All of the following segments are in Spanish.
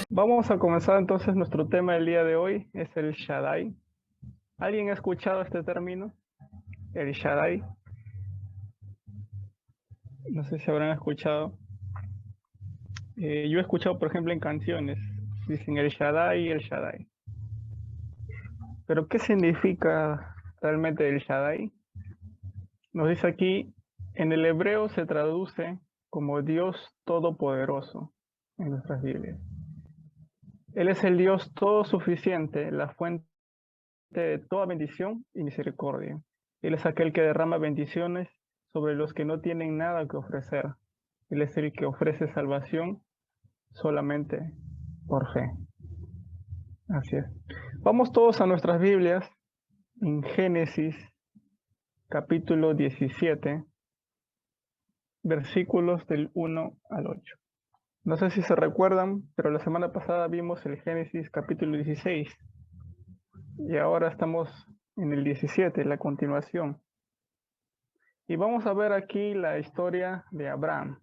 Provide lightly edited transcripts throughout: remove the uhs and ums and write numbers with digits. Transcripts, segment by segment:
Vamos a comenzar entonces nuestro tema del día de hoy, es el Shaddai. ¿Alguien ha escuchado este término? El Shaddai. No sé si habrán escuchado. Yo he escuchado, por ejemplo, en canciones, dicen el Shaddai y el Shaddai. Pero ¿qué significa realmente el Shaddai? Nos dice aquí, en el hebreo se traduce como Dios Todopoderoso en nuestras Biblias. Él es el Dios todo suficiente, la fuente de toda bendición y misericordia. Él es aquel que derrama bendiciones sobre los que no tienen nada que ofrecer. Él es el que ofrece salvación solamente por fe. Así es. Vamos todos a nuestras Biblias en Génesis capítulo 17, versículos del 1 al 8. No sé si se recuerdan, pero la semana pasada vimos el Génesis capítulo 16 y ahora estamos en el 17, la continuación. Y vamos a ver aquí la historia de Abraham.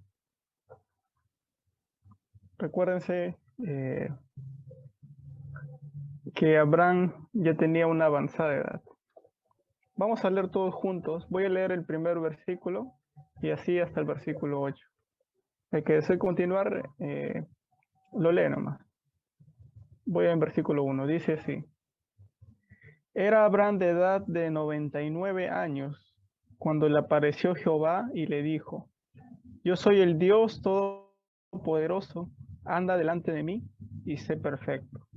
Recuérdense que Abraham ya tenía una avanzada edad. Vamos a leer todos juntos. Voy a leer el primer versículo y así hasta el versículo 8. El que desee continuar, lo lee nomás. Voy en versículo 1. Dice así. Era Abraham de edad de 99 años cuando le apareció Jehová y le dijo, yo soy el Dios Todopoderoso, anda delante de mí y sé perfecto.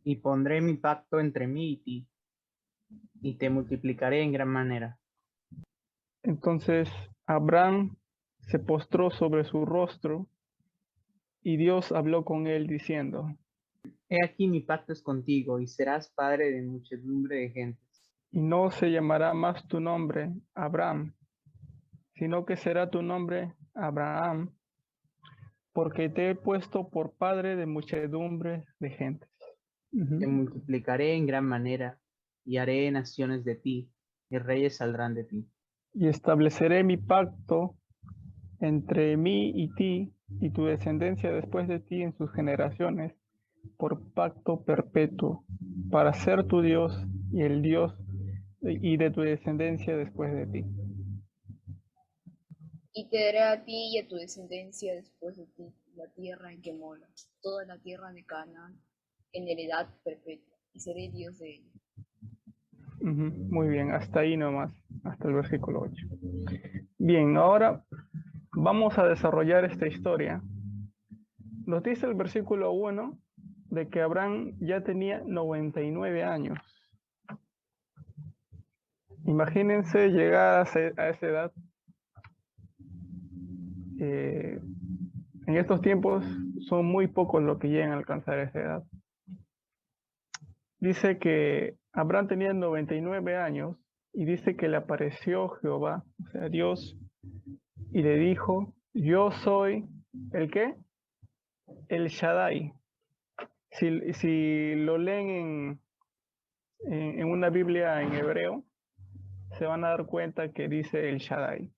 Y pondré mi pacto entre mí y ti, y te multiplicaré en gran manera. Entonces Abraham se postró sobre su rostro y Dios habló con él diciendo, He aquí mi pacto es contigo, y serás padre de muchedumbre de gentes. y no se llamará más tu nombre Abraham, sino que será tu nombre Abraham, porque te he puesto por padre de muchedumbre de gentes. Te multiplicaré en gran manera, y haré naciones de ti, y reyes saldrán de ti. Y estableceré mi pacto entre mí y ti y tu descendencia después de ti en sus generaciones, por pacto perpetuo, para ser tu Dios y el Dios y de tu descendencia después de ti. Y te daré a ti y a tu descendencia después de ti la tierra en que moras, toda la tierra de Canaán, en heredad perpetua, y seré Dios de ella. Muy bien, hasta ahí nomás, hasta el versículo 8. Bien, ahora vamos a desarrollar esta historia. Nos dice el versículo 1 de que Abraham ya tenía 99 años. Imagínense llegar a esa edad. En estos tiempos son muy pocos los que llegan a alcanzar esa edad. Dice que Abraham tenía 99 años y dice que le apareció Jehová, o sea, Dios, y le dijo, yo soy, ¿el qué? El Shaddai. Si lo leen en una Biblia en hebreo, se van a dar cuenta que dice el Shaddai,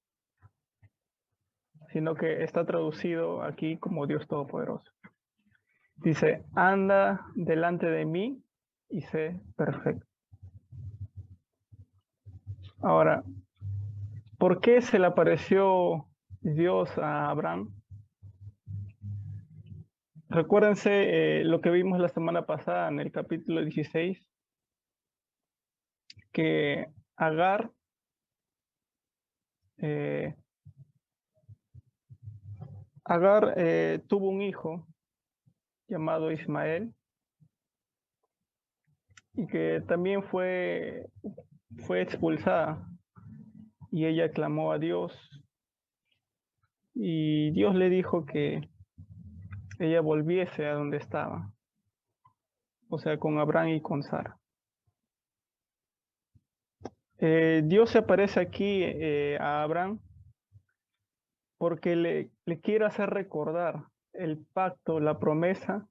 sino que está traducido aquí como Dios Todopoderoso. Dice, anda delante de mí y sé perfecto. Ahora, ¿por qué se le apareció Dios a Abraham? Recuérdense lo que vimos la semana pasada en el capítulo 16, que Agar eh, tuvo un hijo llamado Ismael y que también fue expulsada y ella clamó a Dios y Dios le dijo que ella volviese a donde estaba, o sea, con Abraham y con Sara. Dios se aparece aquí a Abraham porque le quiere hacer recordar el pacto, la promesa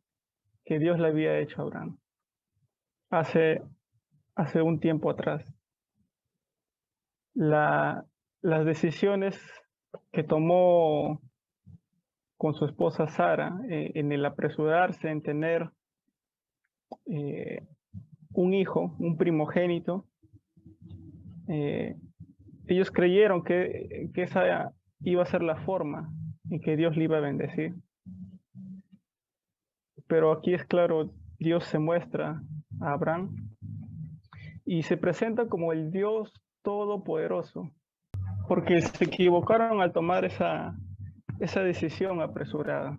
que Dios le había hecho a Abraham hace, un tiempo atrás. Las decisiones que tomó con su esposa Sara en el apresurarse en tener un hijo, un primogénito. Ellos creyeron que esa iba a ser la forma en que Dios le iba a bendecir. Pero aquí es claro, Dios se muestra a Abraham y se presenta como el Dios todopoderoso, porque se equivocaron al tomar esa decisión apresurada.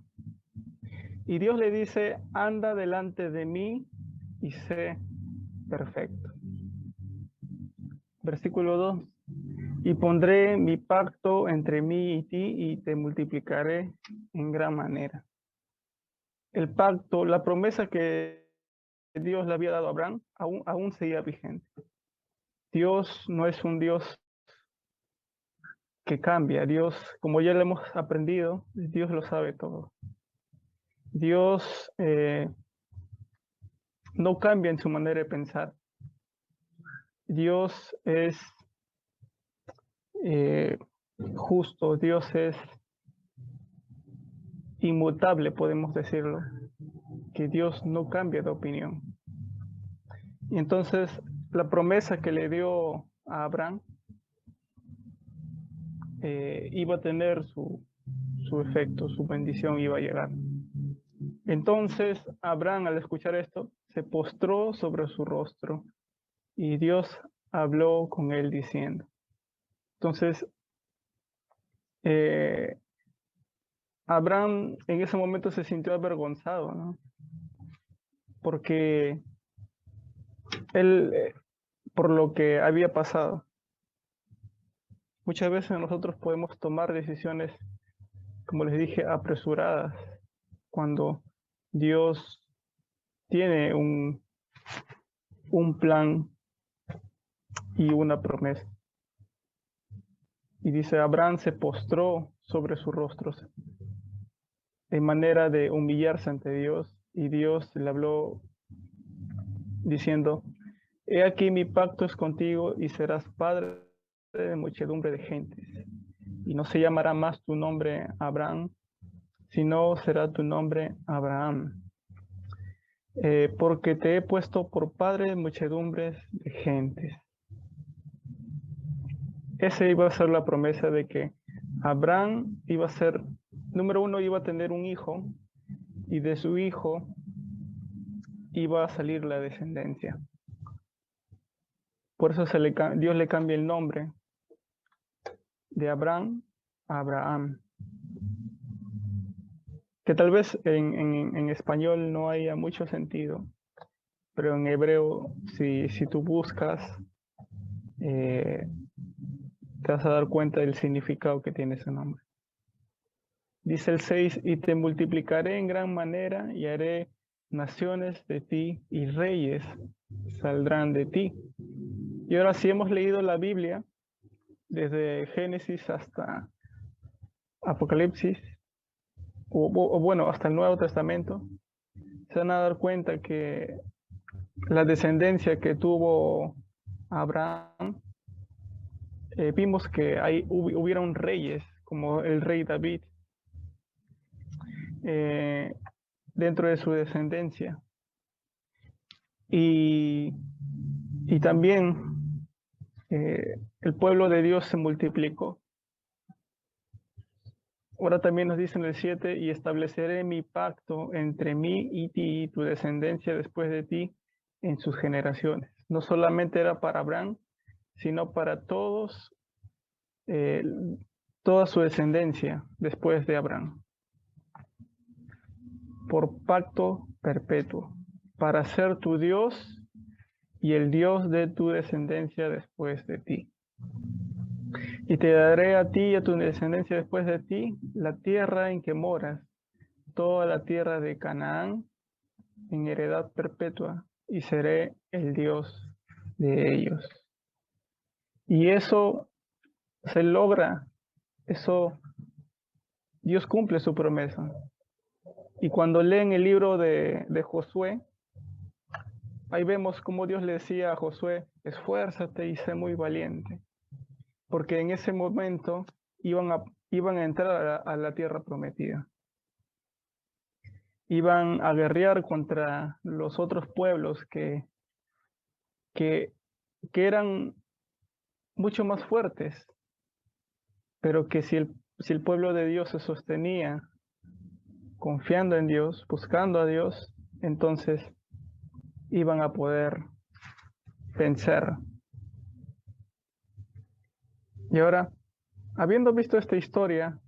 Y Dios le dice, anda delante de mí y sé perfecto. Versículo 2. Y pondré mi pacto entre mí y ti y te multiplicaré en gran manera. El pacto, la promesa que Dios le había dado a Abraham, aún seguía vigente. Dios no es un Dios que cambia. Dios, como ya lo hemos aprendido, Dios lo sabe todo. Dios no cambia en su manera de pensar. Dios es justo, Dios es inmutable, podemos decirlo, que Dios no cambia de opinión. Y entonces la promesa que le dio a Abraham iba a tener su efecto, su bendición iba a llegar. Entonces Abraham, al escuchar esto, se postró sobre su rostro y Dios habló con él diciendo. Entonces, Abraham en ese momento se sintió avergonzado, ¿no? Porque él, por lo que había pasado. Muchas veces nosotros podemos tomar decisiones, como les dije, apresuradas, cuando Dios tiene un plan y una promesa. Y dice, Abraham se postró sobre su rostro en manera de humillarse ante Dios, y Dios le habló diciendo, he aquí mi pacto es contigo y serás padre de muchedumbre de gentes. Y no se llamará más tu nombre Abraham, sino será tu nombre Abraham. Porque te he puesto por padre de muchedumbres de gentes. Esa iba a ser la promesa de que Abraham iba a ser, número uno, iba a tener un hijo, y de su hijo iba a salir la descendencia. Por eso Dios le cambia el nombre de Abraham a Abraham. Que tal vez en español no haya mucho sentido, pero en hebreo, si tú buscas, te vas a dar cuenta del significado que tiene ese nombre. Dice el 6, y te multiplicaré en gran manera y haré naciones de ti y reyes saldrán de ti. Y ahora si hemos leído la Biblia, desde Génesis hasta Apocalipsis, o bueno, hasta el Nuevo Testamento, se van a dar cuenta que la descendencia que tuvo Abraham, vimos que hubieron reyes, como el rey David, dentro de su descendencia. Y también el pueblo de Dios se multiplicó. Ahora también nos dice en el 7, y estableceré mi pacto entre mí y ti y tu descendencia después de ti en sus generaciones. No solamente era para Abraham, sino para todos, toda su descendencia después de Abraham. Por pacto perpetuo, para ser tu Dios y el Dios de tu descendencia después de ti. Y te daré a ti y a tu descendencia después de ti la tierra en que moras, toda la tierra de Canaán, en heredad perpetua, y seré el Dios de ellos. Y eso se logra, eso Dios cumple su promesa. Y cuando leen el libro de Josué, ahí vemos cómo Dios le decía a Josué, esfuérzate y sé muy valiente. Porque en ese momento iban a entrar a la tierra prometida. Iban a guerrear contra los otros pueblos que eran mucho más fuertes, pero que si el pueblo de Dios se sostenía confiando en Dios, buscando a Dios, entonces iban a poder vencer. Y ahora, habiendo visto esta historia,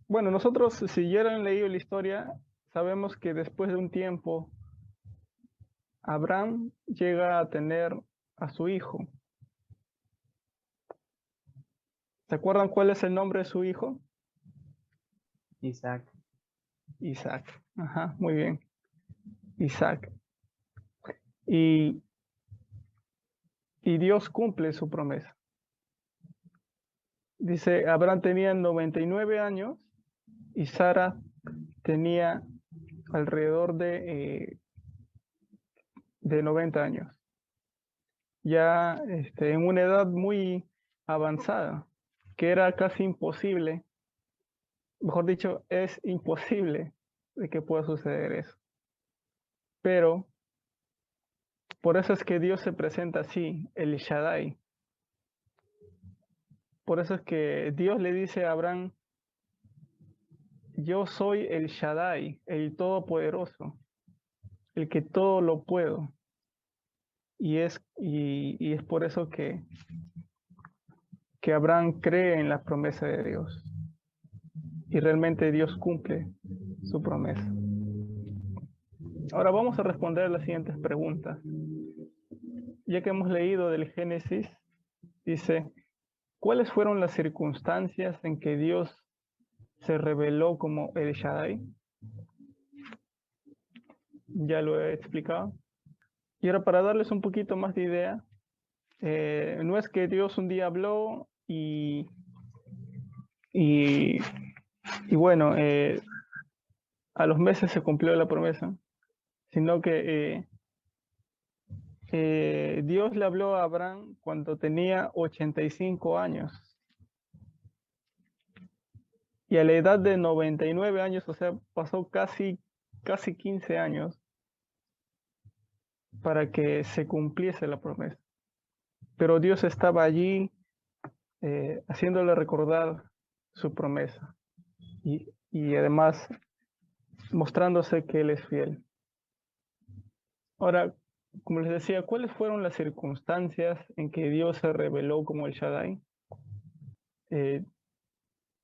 bueno, nosotros si ya han leído la historia, sabemos que después de un tiempo, Abraham llega a tener a su hijo. ¿Se acuerdan cuál es el nombre de su hijo? Isaac. Isaac. Ajá, muy bien. Isaac. Y Dios cumple su promesa. Dice, Abraham tenía 99 años y Sara tenía alrededor de 90 años. Ya en una edad muy avanzada, que era casi imposible, mejor dicho, es imposible de que pueda suceder eso. Pero por eso es que Dios se presenta así, el Shaddai. Por eso es que Dios le dice a Abraham, yo soy el Shaddai, el Todopoderoso, el que todo lo puedo. Y es por eso que Abraham cree en la promesa de Dios. Y realmente Dios cumple su promesa. Ahora vamos a responder las siguientes preguntas. Ya que hemos leído del Génesis, dice, ¿cuáles fueron las circunstancias en que Dios se reveló como el Shaddai? Ya lo he explicado. Y ahora para darles un poquito más de idea, no es que Dios un día habló y bueno, a los meses se cumplió la promesa, sino que Dios le habló a Abraham cuando tenía 85 años. Y a la edad de 99 años, o sea, pasó casi 15 años para que se cumpliese la promesa. Pero Dios estaba allí haciéndole recordar su promesa y además mostrándose que Él es fiel. Ahora, como les decía, ¿cuáles fueron las circunstancias en que Dios se reveló como el Shaddai?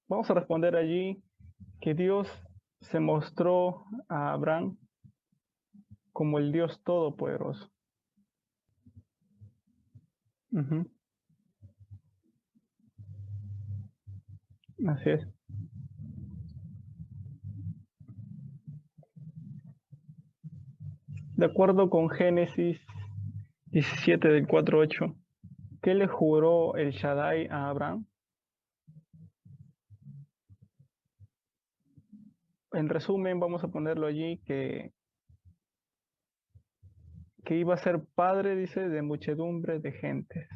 Vamos a responder allí que Dios se mostró a Abraham como el Dios Todopoderoso. Ujú. Así es. De acuerdo con Génesis 17 del 4:8, ¿qué le juró el Shaddai a Abraham? En resumen, vamos a ponerlo allí que iba a ser padre, dice, de muchedumbre de gentes.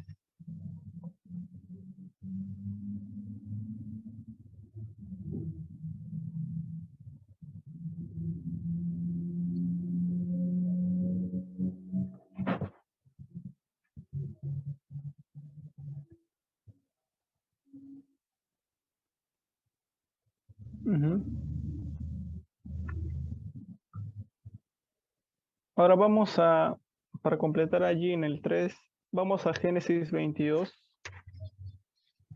Ujú. Ahora para completar allí en el 3, vamos a Génesis 22,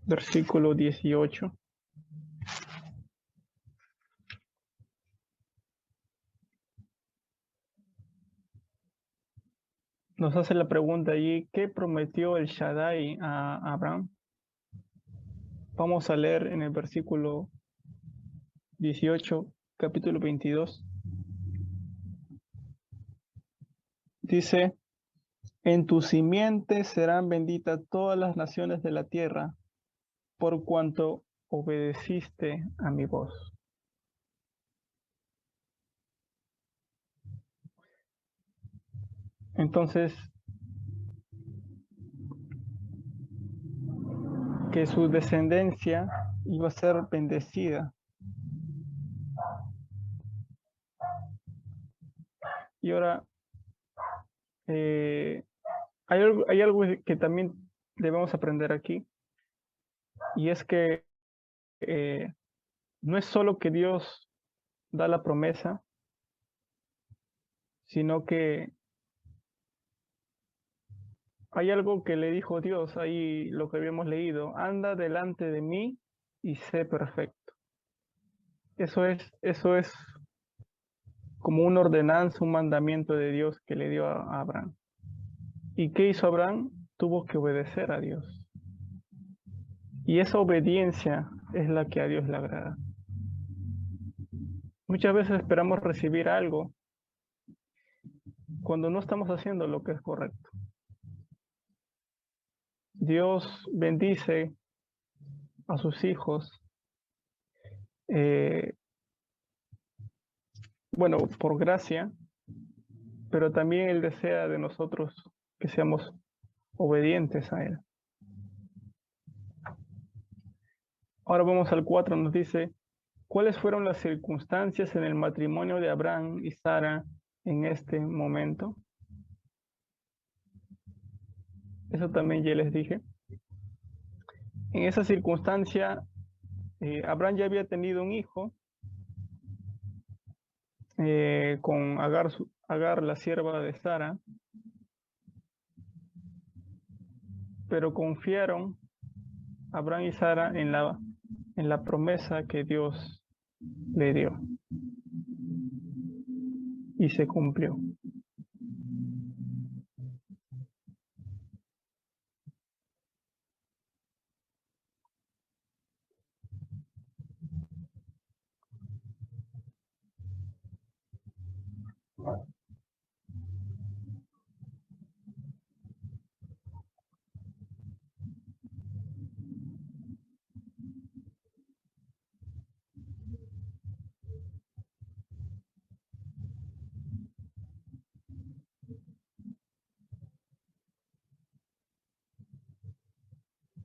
versículo 18. Nos hace la pregunta allí, ¿qué prometió el Shaddai a Abraham? Vamos a leer en el versículo 18, capítulo 22. Dice, en tu simiente serán benditas todas las naciones de la tierra, por cuanto obedeciste a mi voz. Entonces, que su descendencia iba a ser bendecida. Y ahora, hay algo que también debemos aprender aquí, y es que no es solo que Dios da la promesa, sino que hay algo que le dijo Dios, ahí lo que habíamos leído: anda delante de mí y sé perfecto. Eso es como una ordenanza, un mandamiento de Dios que le dio a Abraham. ¿Y qué hizo Abraham? Tuvo que obedecer a Dios. Y esa obediencia es la que a Dios le agrada. Muchas veces esperamos recibir algo cuando no estamos haciendo lo que es correcto. Dios bendice a sus hijos, eh, bueno, por gracia, pero también Él desea de nosotros que seamos obedientes a Él. Ahora vamos al 4, nos dice: ¿cuáles fueron las circunstancias en el matrimonio de Abraham y Sara en este momento? Eso también ya les dije. En esa circunstancia, Abraham ya había tenido un hijo con Agar, la sierva de Sara, pero confiaron Abraham y Sara en la promesa que Dios le dio, y se cumplió.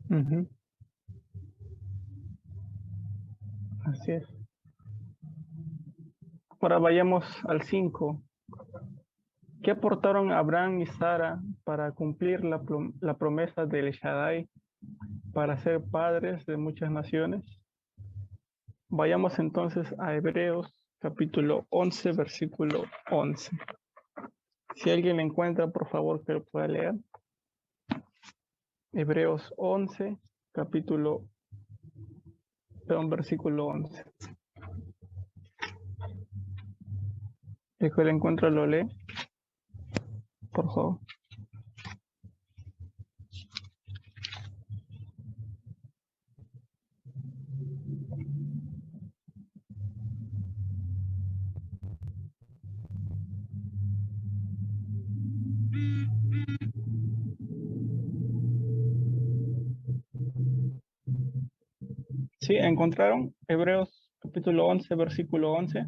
Ujú. Así es. Ahora vayamos al 5. ¿Qué aportaron Abraham y Sara para cumplir la promesa del Shaddai para ser padres de muchas naciones? Vayamos entonces a Hebreos capítulo 11, versículo 11. Si alguien lo encuentra, por favor, que lo pueda leer. Hebreos 11, versículo 11. El que lo encuentra lo lee, por favor. ¿Sí? ¿Encontraron? Hebreos capítulo 11, versículo 11.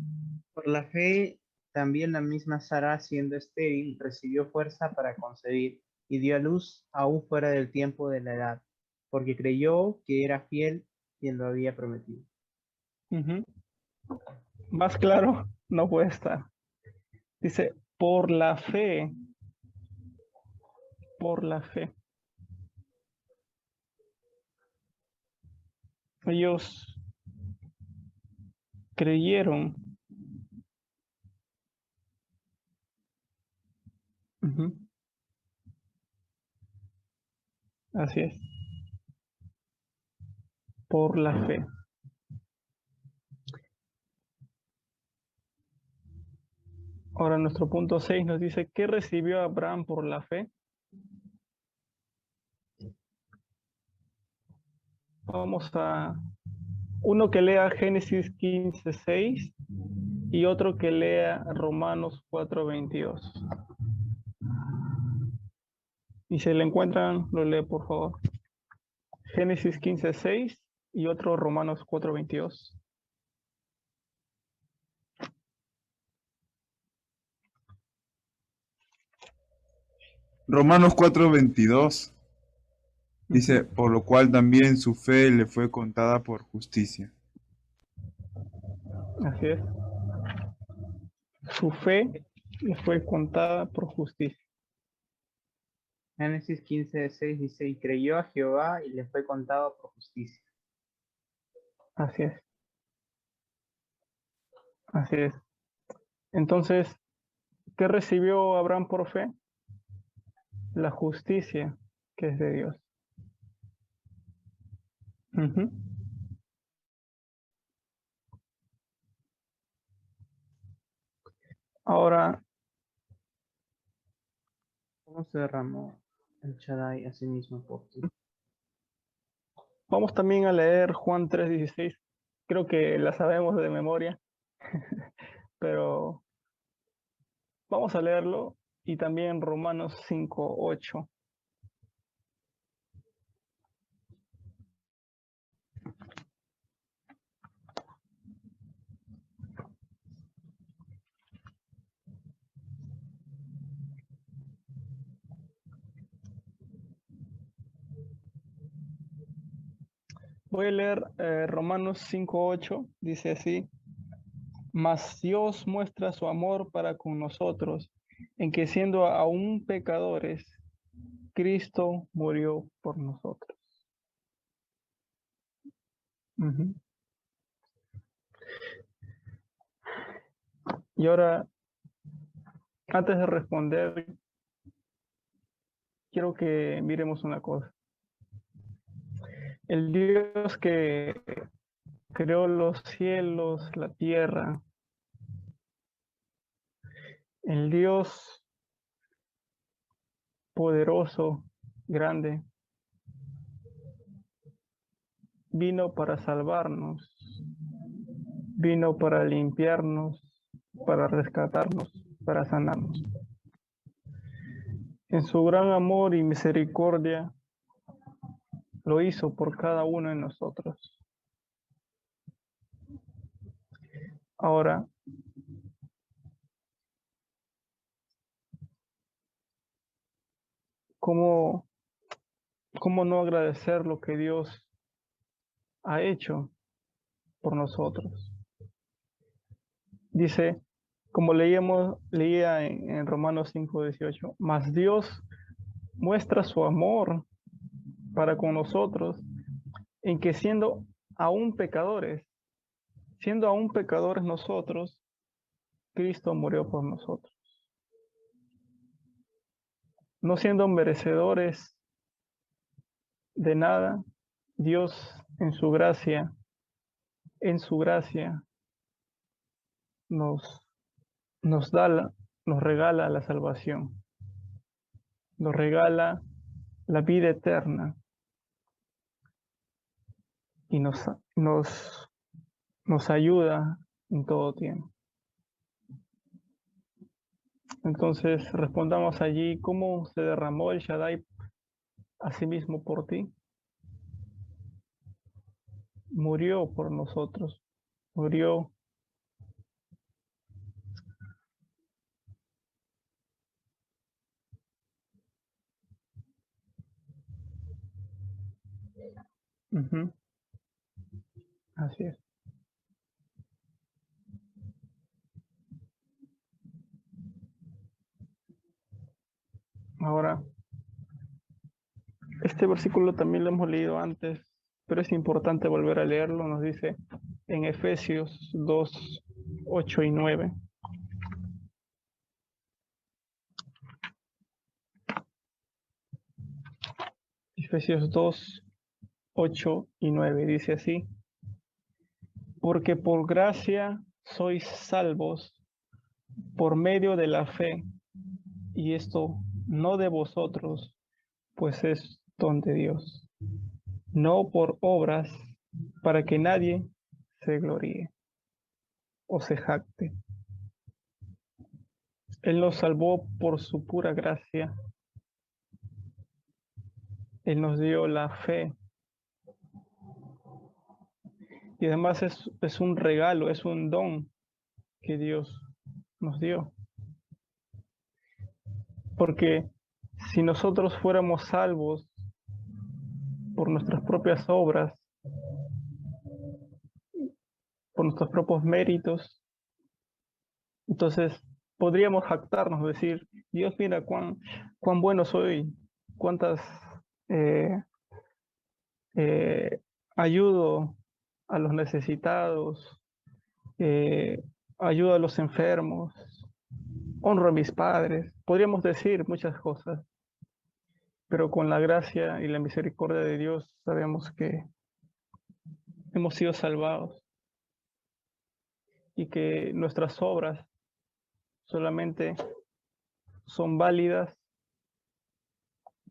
Por la fe, también la misma Sara, siendo estéril, recibió fuerza para concebir y dio a luz aún fuera del tiempo de la edad, porque creyó que era fiel quien lo había prometido. Ujú. Más claro no puede estar. Dice, por la fe, por la fe. Ellos creyeron. Ujú. Así es. Por la fe. Ahora nuestro punto 6 nos dice, ¿qué recibió Abraham por la fe? Vamos a uno que lea Génesis 15:6 y otro que lea Romanos 4:22. Y si le encuentran, lo lee, por favor. Génesis 15:6 y otro Romanos 4:22. Romanos 4:22. Dice, Ujú. por lo cual también su fe le fue contada por justicia. Así es. Su fe le fue contada por justicia. Génesis 15:6 dice, y creyó a Jehová y le fue contado por justicia. Así es. Así es. Entonces, ¿qué recibió Abraham por fe? La justicia que es de Dios. Ujú. Ahora, ¿Cómo se derramó el Shaddai a sí mismo por ti? vamos también a leer Juan 3:16. Creo que la sabemos de memoria, pero vamos a leerlo. Y también Romanos 5:8. Voy a leer Romanos 5:8. Dice así. Mas Dios muestra su amor para con nosotros, en que siendo aún pecadores, Cristo murió por nosotros. Ujú. Y ahora, antes de responder, quiero que miremos una cosa. El Dios que creó los cielos, la tierra, el Dios poderoso, grande, vino para salvarnos, vino para limpiarnos, para rescatarnos, para sanarnos. En su gran amor y misericordia lo hizo por cada uno de nosotros. Ahora, ¿cómo, cómo no agradecer lo que Dios ha hecho por nosotros? Dice, como leía en Romanos 5:18, mas Dios muestra su amor para con nosotros en que siendo aún pecadores nosotros, Cristo murió por nosotros. No siendo merecedores de nada, Dios en su gracia nos, nos da nos regala la salvación, nos regala la vida eterna y nos ayuda en todo tiempo. Entonces respondamos allí, ¿cómo se derramó el Shaddai a sí mismo por ti? Murió por nosotros, murió. Ujú, así es. Ahora, este versículo también lo hemos leído antes, pero es importante volver a leerlo. Nos dice en Efesios 2:8 y 9. Efesios 2:8 y 9 dice así, porque por gracia sois salvos por medio de la fe, y esto no de vosotros, pues es don de Dios, no por obras, para que nadie se gloríe o se jacte. Él nos salvó por su pura gracia. Él nos dio la fe. Y además es un regalo, es un don que Dios nos dio. Porque si nosotros fuéramos salvos por nuestras propias obras, por nuestros propios méritos, entonces podríamos jactarnos, decir, Dios, mira cuán bueno soy, cuántas ayudo a los necesitados, ayudo a los enfermos, honro a mis padres. Podríamos decir muchas cosas, pero con la gracia y la misericordia de Dios sabemos que hemos sido salvados y que nuestras obras solamente son válidas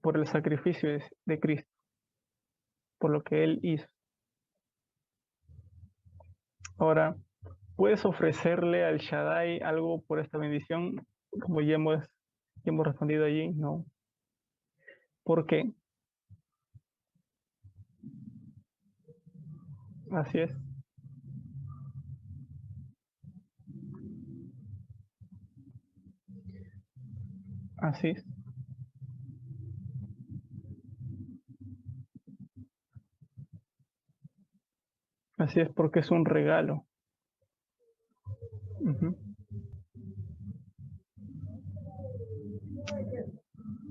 por el sacrificio de Cristo, por lo que Él hizo. Ahora, ¿puedes ofrecerle al Shaddai algo por esta bendición? Como ya hemos respondido allí, no. ¿Por qué? Así es. Así es. Así es, porque es un regalo. Ujú.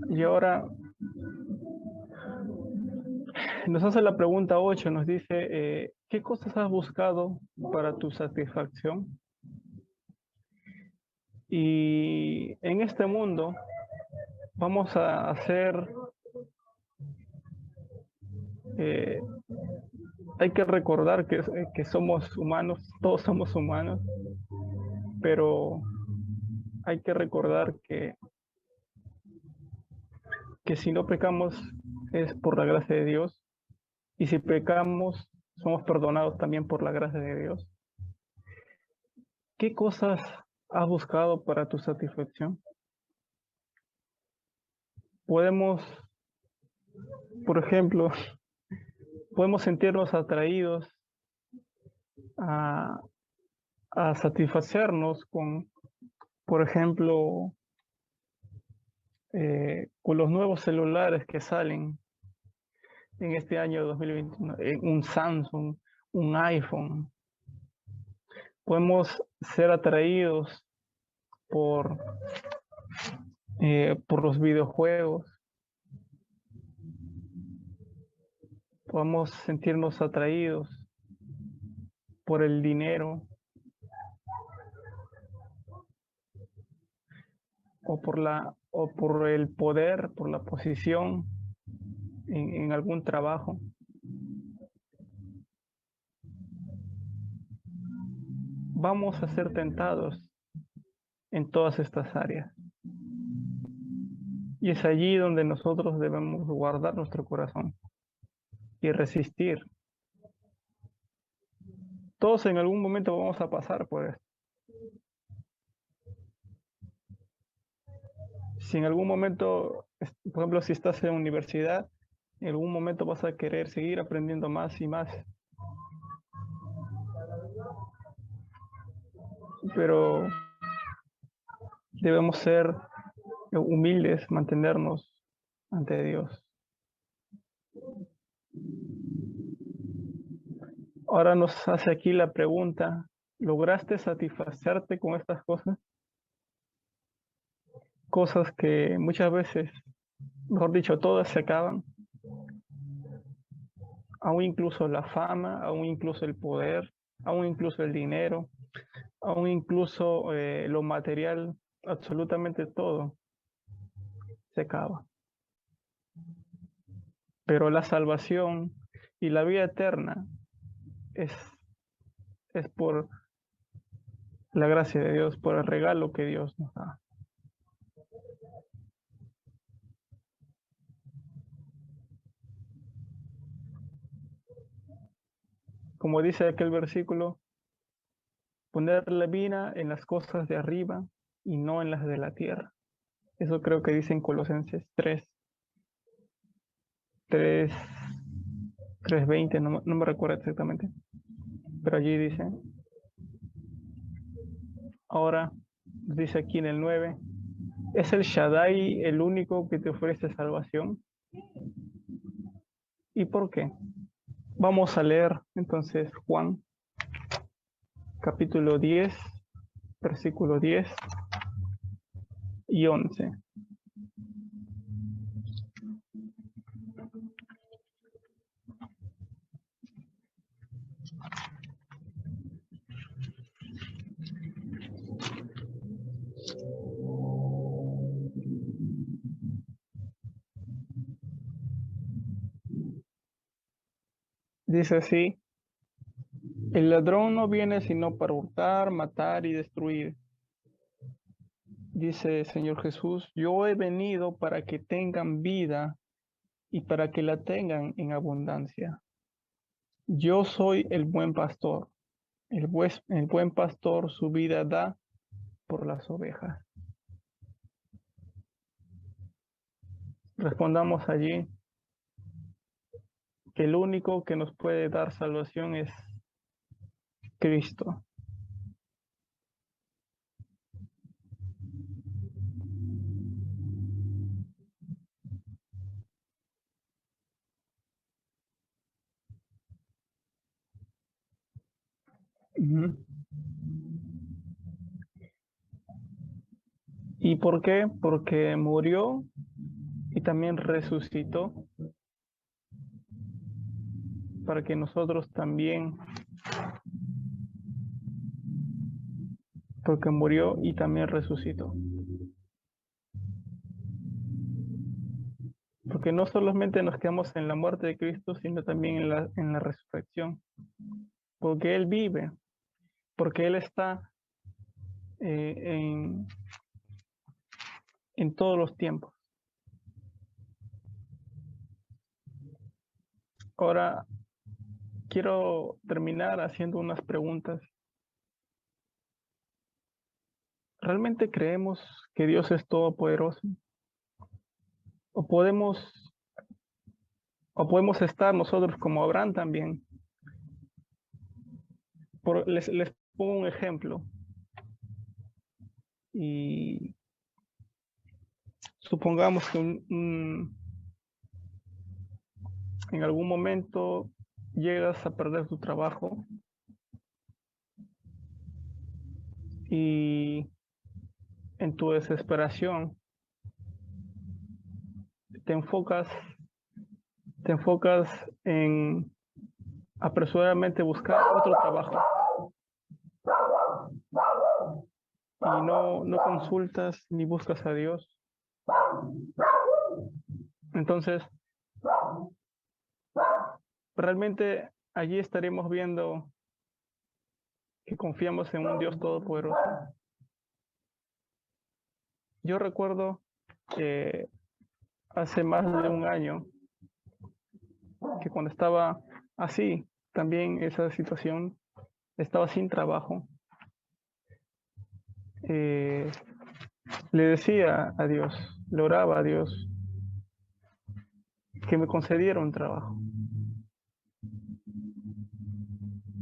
Y ahora nos hace la pregunta 8, nos dice, ¿qué cosas has buscado para tu satisfacción? Y en este mundo vamos a hacer, hay que recordar que somos humanos, todos somos humanos, pero hay que recordar que si no pecamos es por la gracia de Dios, y si pecamos somos perdonados también por la gracia de Dios. ¿Qué cosas has buscado para tu satisfacción? Podemos, por ejemplo, podemos sentirnos atraídos a, a satisfacernos con, por ejemplo, con los nuevos celulares que salen en este año 2021, un Samsung, un iPhone. Podemos ser atraídos por los videojuegos. Podemos sentirnos atraídos por el dinero o por el poder, por la posición en algún trabajo. Vamos a ser tentados en todas estas áreas. Y es allí donde nosotros debemos guardar nuestro corazón y resistir. Todos en algún momento vamos a pasar por esto. Si en algún momento, por ejemplo, si estás en universidad, en algún momento vas a querer seguir aprendiendo más y más. Pero debemos ser humildes, mantenernos ante Dios. Ahora nos hace aquí la pregunta, ¿lograste satisfacerte con estas cosas? Cosas que muchas veces, mejor dicho, todas se acaban. Aún incluso la fama, aún incluso el poder, aún incluso el dinero, aún incluso lo material, absolutamente todo se acaba. Pero la salvación y la vida eterna es por la gracia de Dios, por el regalo que Dios nos da. Como dice aquel versículo, poner la mira en las cosas de arriba y no en las de la tierra. Eso creo que dice en Colosenses 3:20, no me recuerdo exactamente, pero allí dice. Ahora, dice aquí en el 9, ¿es el Shaddai el único que te ofrece salvación? ¿Y por qué? Vamos a leer entonces Juan, capítulo 10, versículo 10 y 11. Dice así: el ladrón no viene sino para hurtar, matar y destruir. Dice el Señor Jesús: yo he venido para que tengan vida y para que la tengan en abundancia. Yo soy el buen pastor. El buen pastor su vida da por las ovejas. Respondamos allí que el único que nos puede dar salvación es Cristo. Ujú. ¿Y por qué? Porque murió y también resucitó para que nosotros también, porque murió y también resucitó. Porque no solamente nos quedamos en la muerte de Cristo, sino también en la resurrección. Porque Él vive, porque Él está eh, en, en todos los tiempos. Ahora, quiero terminar haciendo unas preguntas. ¿Realmente creemos que Dios es todopoderoso? ¿O podemos estar nosotros como Abraham también? Les pongo un ejemplo. Y supongamos que en algún momento llegas a perder tu trabajo y en tu desesperación te enfocas en apresuradamente buscar otro trabajo y no consultas ni buscas a Dios. Entonces, realmente allí estaremos viendo que confiamos en un Dios todopoderoso. Yo recuerdo que hace más de un año, que cuando estaba así, también esa situación, estaba sin trabajo, le decía a Dios, le oraba a Dios que me concediera un trabajo.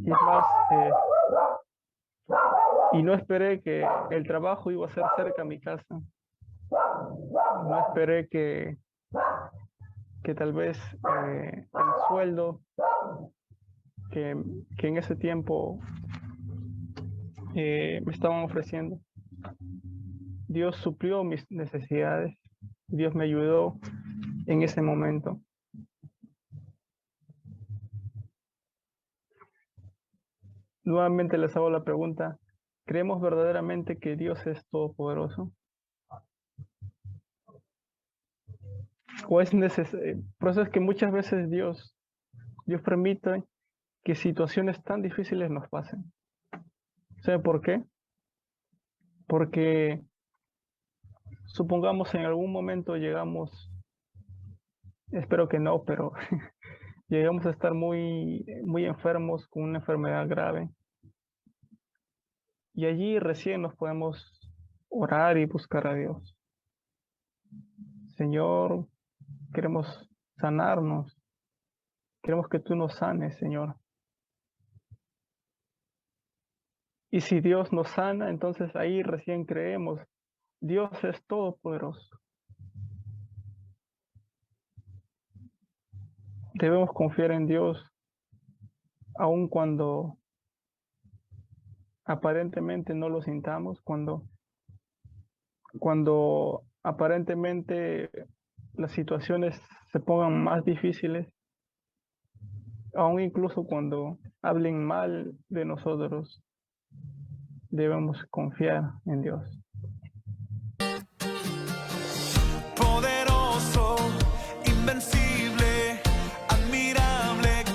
Y es más, y no esperé que el trabajo iba a ser cerca a mi casa. No esperé que tal vez el sueldo que en ese tiempo me estaban ofreciendo. Dios suplió mis necesidades. Dios me ayudó en ese momento. Nuevamente les hago la pregunta: ¿creemos verdaderamente que Dios es todopoderoso? ¿O es necesario? Por eso es que muchas veces Dios permite que situaciones tan difíciles nos pasen. ¿Sabe por qué? Porque supongamos en algún momento llegamos, espero que no, pero llegamos a estar muy enfermos con una enfermedad grave. Y allí recién nos podemos orar y buscar a Dios. Señor, queremos sanarnos. Queremos que tú nos sanes, Señor. Y si Dios nos sana, entonces ahí recién creemos. Dios es todopoderoso. debemos confiar en Dios aun cuando aparentemente no lo sintamos, cuando aparentemente las situaciones se pongan más difíciles, aun incluso cuando hablen mal de nosotros, debemos confiar en Dios.